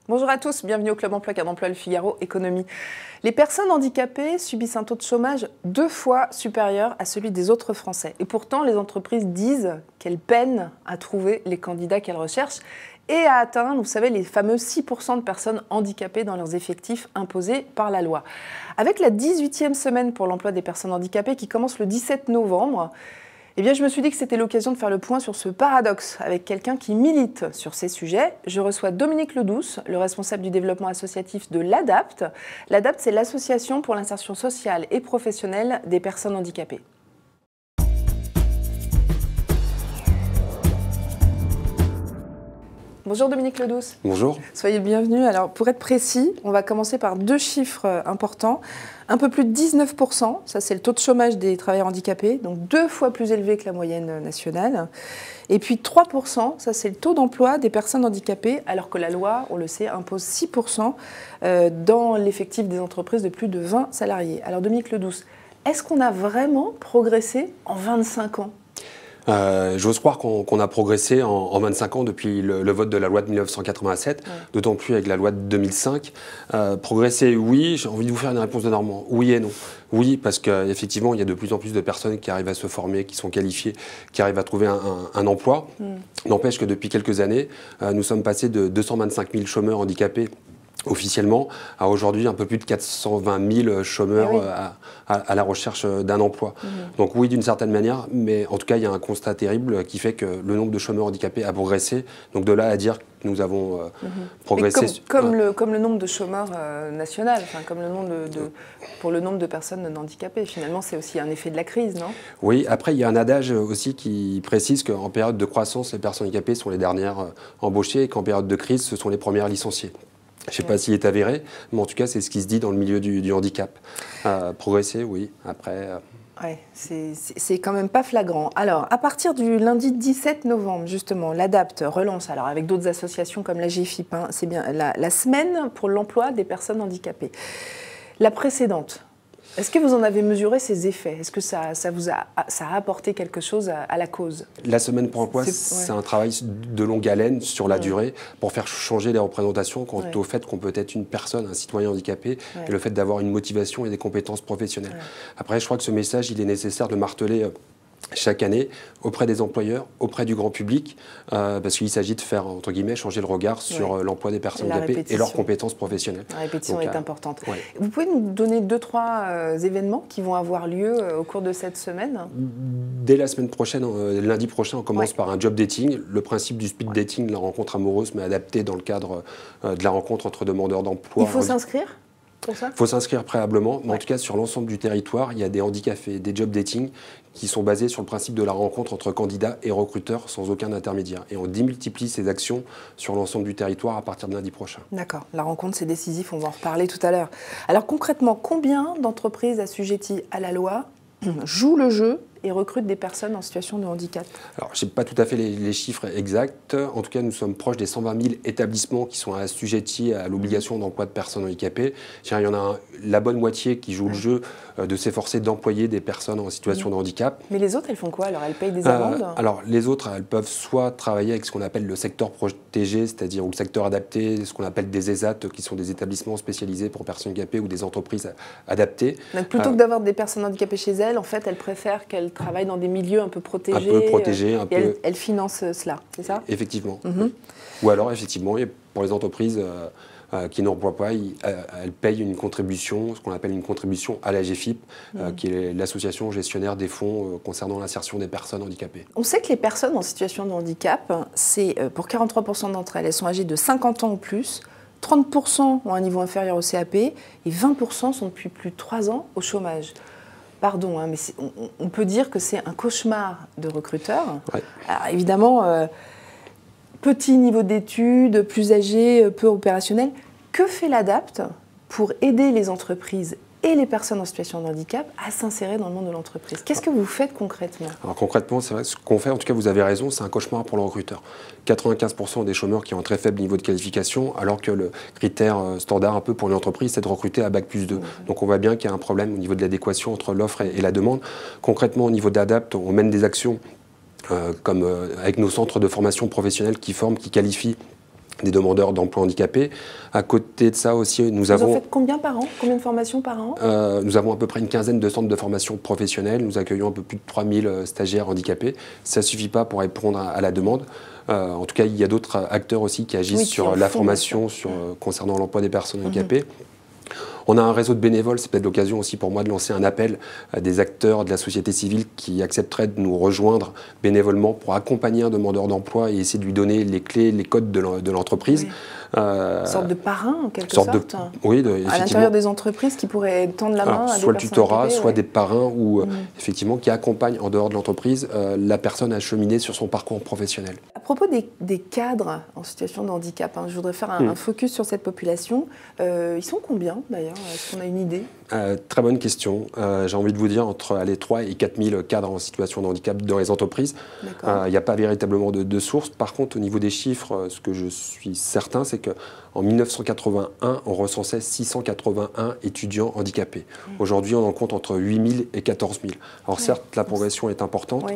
Bonjour à tous, bienvenue au Club Emploi Cadre Emploi Le Figaro Économie. Les personnes handicapées subissent un taux de chômage 2 fois supérieur à celui des autres Français. Et pourtant, les entreprises disent qu'elles peinent à trouver les candidats qu'elles recherchent et à atteindre, vous savez, les fameux 6% de personnes handicapées dans leurs effectifs imposés par la loi. Avec la 18e semaine pour l'emploi des personnes handicapées qui commence le 17 novembre, eh bien, je me suis dit que c'était l'occasion de faire le point sur ce paradoxe avec quelqu'un qui milite sur ces sujets. Je reçois Dominique Ledouce, le responsable du développement associatif de l'ADAPT. L'ADAPT, c'est l'Association pour l'insertion sociale et professionnelle des personnes handicapées. Bonjour Dominique Ledouce. Bonjour. Soyez le bienvenu. Alors pour être précis, on va commencer par 2 chiffres importants. Un peu plus de 19%, ça c'est le taux de chômage des travailleurs handicapés, donc 2 fois plus élevé que la moyenne nationale. Et puis 3%, ça c'est le taux d'emploi des personnes handicapées, alors que la loi, on le sait, impose 6% dans l'effectif des entreprises de plus de 20 salariés. Alors Dominique Ledouce, est-ce qu'on a vraiment progressé en 25 ans ? J'ose croire qu'on a progressé en 25 ans depuis le vote de la loi de 1987, ouais. D'autant plus avec la loi de 2005. Progresser, oui, j'ai envie de vous faire une réponse de Normand. Oui et non. Oui, parce qu'effectivement, il y a de plus en plus de personnes qui arrivent à se former, qui sont qualifiées, qui arrivent à trouver un emploi. N'empêche que depuis quelques années, nous sommes passés de 225 000 chômeurs handicapés officiellement, à aujourd'hui un peu plus de 420 000 chômeurs à la recherche d'un emploi. Donc oui, d'une certaine manière, mais en tout cas, il y a un constat terrible qui fait que le nombre de chômeurs handicapés a progressé. Donc de là à dire que nous avons progressé. Comme le nombre de chômeurs national, enfin, comme le nombre pour le nombre de personnes handicapées. Finalement, c'est aussi un effet de la crise, non ? Oui, après, il y a un adage aussi qui précise qu'en période de croissance, les personnes handicapées sont les dernières embauchées et qu'en période de crise, ce sont les premières licenciées. Je ne sais pas s'il est avéré, mais en tout cas, c'est ce qui se dit dans le milieu du handicap. Progresser, oui. Après... Ouais, c'est quand même pas flagrant. Alors, à partir du lundi 17 novembre, justement, l'ADAPT relance, alors avec d'autres associations comme la GFIP, hein, c'est bien la semaine pour l'emploi des personnes handicapées. La précédente, est-ce que vous en avez mesuré ses effets ? Est-ce que ça a apporté quelque chose à la cause ? La semaine pour l'emploi, c'est un travail de longue haleine sur la durée pour faire changer les représentations quant au fait qu'on peut être une personne, un citoyen handicapé, et le fait d'avoir une motivation et des compétences professionnelles. Après, je crois que ce message, il est nécessaire de marteler chaque année auprès des employeurs, auprès du grand public, parce qu'il s'agit de faire, entre guillemets, changer le regard sur l'emploi des personnes handicapées et leurs compétences professionnelles. La répétition est importante. Vous pouvez nous donner 2-3 événements qui vont avoir lieu au cours de cette semaine ? Dès la semaine prochaine, lundi prochain, on commence par un job dating. Le principe du speed dating, la rencontre amoureuse, mais adapté dans le cadre de la rencontre entre demandeurs d'emploi. Il faut s'inscrire ? Il faut s'inscrire préalablement, mais en tout cas sur l'ensemble du territoire, il y a des handicapés, des job dating qui sont basés sur le principe de la rencontre entre candidats et recruteurs sans aucun intermédiaire. Et on démultiplie ces actions sur l'ensemble du territoire à partir de lundi prochain. D'accord, la rencontre c'est décisif, on va en reparler tout à l'heure. Alors concrètement, combien d'entreprises assujetties à la loi jouent le jeu et recrutent des personnes en situation de handicap? Alors, je n'ai pas tout à fait les chiffres exacts. En tout cas, nous sommes proches des 120 000 établissements qui sont assujettis à l'obligation d'emploi de personnes handicapées. Il y en a la bonne moitié qui joue le jeu de s'efforcer d'employer des personnes en situation de handicap. Mais les autres, elles font quoi? Alors, elles payent des amendes? Alors, les autres, elles peuvent soit travailler avec ce qu'on appelle le secteur protégé, c'est-à-dire ou le secteur adapté, ce qu'on appelle des ESAT, qui sont des établissements spécialisés pour personnes handicapées ou des entreprises adaptées. Donc, plutôt que d'avoir des personnes handicapées chez elles, en fait, elles préfèrent qu'elles travaillent dans des milieux un peu protégés. Un peu protégés, un peu... Elles financent cela, c'est ça? Effectivement. Ou alors, effectivement, pour les entreprises qui n'emploient pas, elles payent une contribution, ce qu'on appelle une contribution à la GFIP, qui est l'association gestionnaire des fonds concernant l'insertion des personnes handicapées. On sait que les personnes en situation de handicap, c'est pour 43% d'entre elles, elles sont âgées de 50 ans ou plus, 30% ont un niveau inférieur au CAP et 20% sont depuis plus de 3 ans au chômage. Pardon, hein, mais on peut dire que c'est un cauchemar de recruteurs. Alors, évidemment, petit niveau d'études, plus âgé, peu opérationnel. Que fait l'ADAPT pour aider les entreprises et les personnes en situation de handicap à s'insérer dans le monde de l'entreprise? Qu'est-ce que vous faites concrètement? Alors concrètement, c'est vrai, ce qu'on fait, en tout cas vous avez raison, c'est un cauchemar pour le recruteur. 95% des chômeurs qui ont un très faible niveau de qualification, alors que le critère standard un peu pour une entreprise, c'est de recruter à Bac+2. Donc on voit bien qu'il y a un problème au niveau de l'adéquation entre l'offre et la demande. Concrètement, au niveau d'ADAPT, on mène des actions comme avec nos centres de formation professionnelle qui forment, qui qualifient des demandeurs d'emploi handicapés. À côté de ça aussi, Vous en faites combien par an? Combien de formations par an? Nous avons à peu près une quinzaine de centres de formation professionnelle. Nous accueillons un peu plus de 3000 stagiaires handicapés. Ça ne suffit pas pour répondre à la demande. En tout cas, il y a d'autres acteurs aussi qui agissent sur la formation concernant l'emploi des personnes handicapées. On a un réseau de bénévoles, c'est peut-être l'occasion aussi pour moi de lancer un appel à des acteurs de la société civile qui accepteraient de nous rejoindre bénévolement pour accompagner un demandeur d'emploi et essayer de lui donner les clés, les codes de l'entreprise. Oui. Une sorte de parrain, en quelque sorte. Oui, à l'intérieur des entreprises qui pourraient tendre la main à des soit le tutorat, handicapées, soit des parrains ou effectivement qui accompagnent en dehors de l'entreprise la personne à cheminer sur son parcours professionnel. À propos des cadres en situation de handicap, je voudrais faire un focus sur cette population. Ils sont combien d'ailleurs? Est-ce qu'on a une idée? Très bonne question. J'ai envie de vous dire entre 3 et 4 000 cadres en situation de handicap dans les entreprises. Il n'y a pas véritablement de source. Par contre, au niveau des chiffres, ce que je suis certain, c'est qu'en 1981, on recensait 681 étudiants handicapés. Aujourd'hui, on en compte entre 8 000 et 14 000. Alors certes, la progression est importante,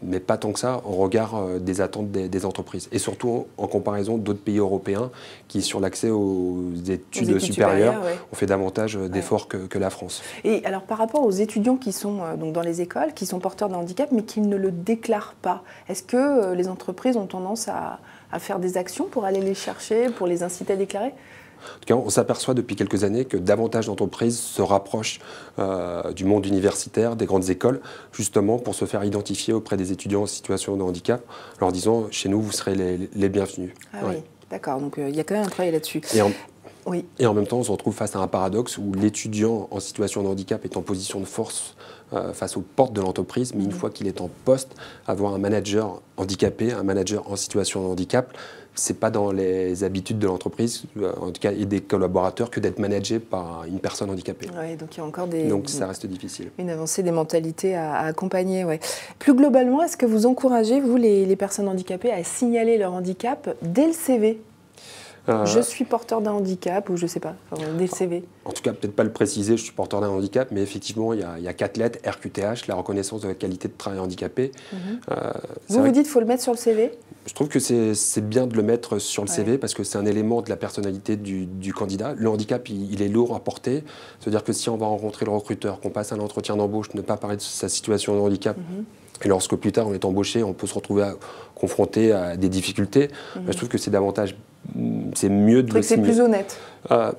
mais pas tant que ça au regard des attentes des entreprises. Et surtout en comparaison d'autres pays européens qui, sur l'accès aux études supérieures, ont fait davantage d'efforts que la France. Et alors par rapport aux étudiants qui sont donc dans les écoles, qui sont porteurs de handicap, mais qui ne le déclarent pas, est-ce que les entreprises ont tendance à faire des actions pour aller les chercher, pour les inciter à déclarer? En tout cas, on s'aperçoit depuis quelques années que davantage d'entreprises se rapprochent du monde universitaire, des grandes écoles, justement pour se faire identifier auprès des étudiants en situation de handicap, en leur disant « chez nous, vous serez les bienvenus ». Oui, d'accord, donc il y a quand même un travail là-dessus. Et en même temps, on se retrouve face à un paradoxe où l'étudiant en situation de handicap est en position de force face aux portes de l'entreprise, mais une fois qu'il est en poste, avoir un manager handicapé, un manager en situation de handicap, ce n'est pas dans les habitudes de l'entreprise, en tout cas, et des collaborateurs, que d'être managé par une personne handicapée. Oui, donc il y a encore donc ça reste difficile. Une avancée des mentalités à accompagner. Plus globalement, est-ce que vous encouragez, vous, les personnes handicapées, à signaler leur handicap dès le CV? Je suis porteur d'un handicap, ou je ne sais pas, dès le CV. En tout cas, peut-être pas le préciser, je suis porteur d'un handicap, mais effectivement, il y a 4 lettres, RQTH, la reconnaissance de la qualité de travail handicapé. Vous dites qu'il faut le mettre sur le CV? Je trouve que c'est bien de le mettre sur le CV parce que c'est un élément de la personnalité du candidat. Le handicap, il est lourd à porter. C'est-à-dire que si on va rencontrer le recruteur, qu'on passe un entretien d'embauche, ne pas parler de sa situation de handicap, et lorsque plus tard on est embauché, on peut se retrouver confronté à des difficultés, je trouve que c'est mieux de le signer. C'est plus honnête.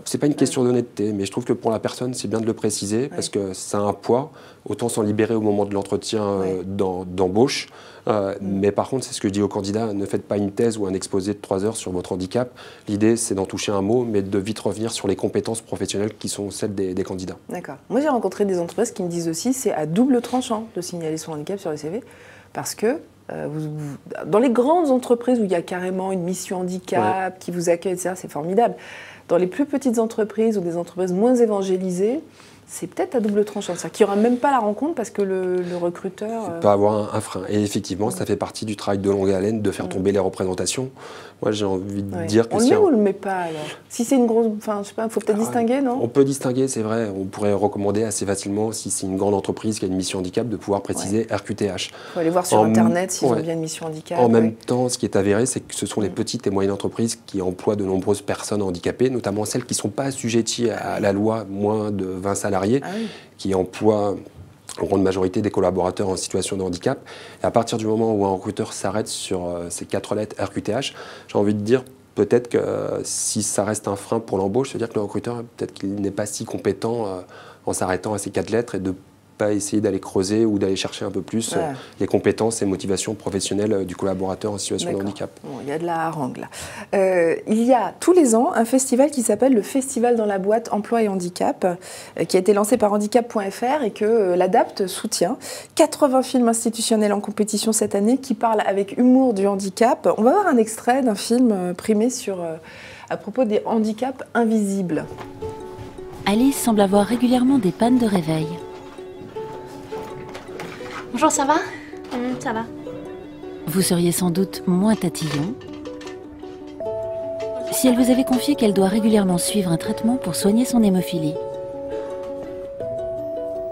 C'est pas une question d'honnêteté, mais je trouve que pour la personne, c'est bien de le préciser parce que ça a un poids. Autant s'en libérer au moment de l'entretien d'embauche. Mais par contre, c'est ce que je dis aux candidats, ne faites pas une thèse ou un exposé de 3 heures sur votre handicap. L'idée, c'est d'en toucher un mot, mais de vite revenir sur les compétences professionnelles qui sont celles des candidats. D'accord. Moi, j'ai rencontré des entreprises qui me disent aussi c'est à double tranchant de signaler son handicap sur le CV parce que dans les grandes entreprises où il y a carrément une mission handicap qui vous accueille, etc., c'est formidable. Dans les plus petites entreprises ou des entreprises moins évangélisées, c'est peut-être à double tranchant. C'est-à-dire qu'il n'y aura même pas la rencontre parce que le recruteur... Il peut avoir un frein. Et effectivement, ça fait partie du travail de longue haleine de faire tomber les représentations. Moi, j'ai envie de dire que... On le met ou on ne le met pas, alors? Si c'est une grosse... Enfin, je sais pas, il faut peut-être distinguer, non? On peut distinguer, c'est vrai. On pourrait recommander assez facilement, si c'est une grande entreprise qui a une mission handicap, de pouvoir préciser RQTH. Il faut aller voir sur Internet s'ils ont bien une mission handicap. En même temps, ce qui est avéré, c'est que ce sont les petites et moyennes entreprises qui emploient de nombreuses personnes handicapées, notamment celles qui ne sont pas assujetties à la loi, moins de 20 salariés, qui emploient en grande majorité des collaborateurs en situation de handicap. Et à partir du moment où un recruteur s'arrête sur ces 4 lettres RQTH, j'ai envie de dire peut-être que si ça reste un frein pour l'embauche, c'est-à-dire que le recruteur, peut-être qu'il n'est pas si compétent en s'arrêtant à ces 4 lettres et de pas essayer d'aller creuser ou d'aller chercher un peu plus les compétences et motivations professionnelles du collaborateur en situation de handicap. Bon, il y a de la harangue là. Il y a tous les ans un festival qui s'appelle le Festival dans la boîte Emploi et Handicap, qui a été lancé par handicap.fr et que l'ADAPT soutient. 80 films institutionnels en compétition cette année qui parlent avec humour du handicap. On va voir un extrait d'un film primé à propos des handicaps invisibles. Alice semble avoir régulièrement des pannes de réveil. Bonjour, ça va? Ça va. Vous seriez sans doute moins tatillon si elle vous avait confié qu'elle doit régulièrement suivre un traitement pour soigner son hémophilie.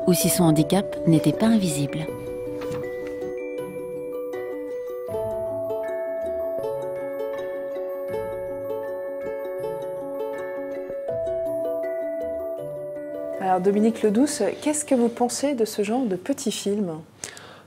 Ou si son handicap n'était pas invisible. Alors Dominique Ledouce, qu'est-ce que vous pensez de ce genre de petits films?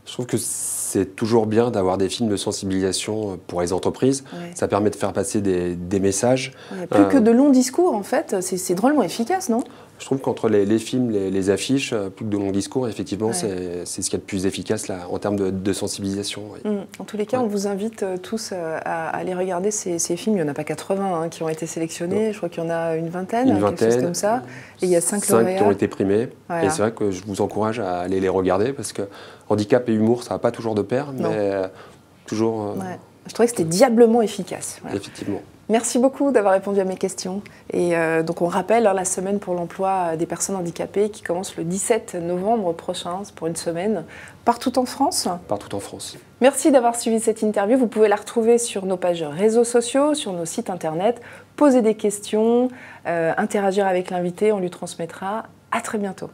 Je trouve que c'est toujours bien d'avoir des films de sensibilisation pour les entreprises. Ouais. Ça permet de faire passer des messages. Ouais, plus que de longs discours, en fait, c'est drôlement efficace, non? Je trouve qu'entre les films, les affiches, plus que de longs discours, effectivement, Ouais. c'est ce qu'il y a de plus efficace là, en termes de sensibilisation. Oui. En tous les cas, Ouais. on vous invite tous à aller regarder ces films. Il n'y en a pas 80 qui ont été sélectionnés. Non. Je crois qu'il y en a une vingtaine, Une quelque chose vingtaine. comme ça. Et il y a 5 qui ont lauréats. été primés. Voilà. Et c'est vrai que je vous encourage à aller les regarder parce que handicap et humour, ça va pas toujours de pair, Non. mais toujours Ouais. Je trouvais que c'était diablement efficace. Voilà. effectivement. Merci beaucoup d'avoir répondu à mes questions. Et donc on rappelle la semaine pour l'emploi des personnes handicapées qui commence le 17 novembre prochain, c'est pour une semaine, partout en France. Partout en France. Merci d'avoir suivi cette interview. Vous pouvez la retrouver sur nos pages réseaux sociaux, sur nos sites internet. Poser des questions, interagir avec l'invité, on lui transmettra. À très bientôt.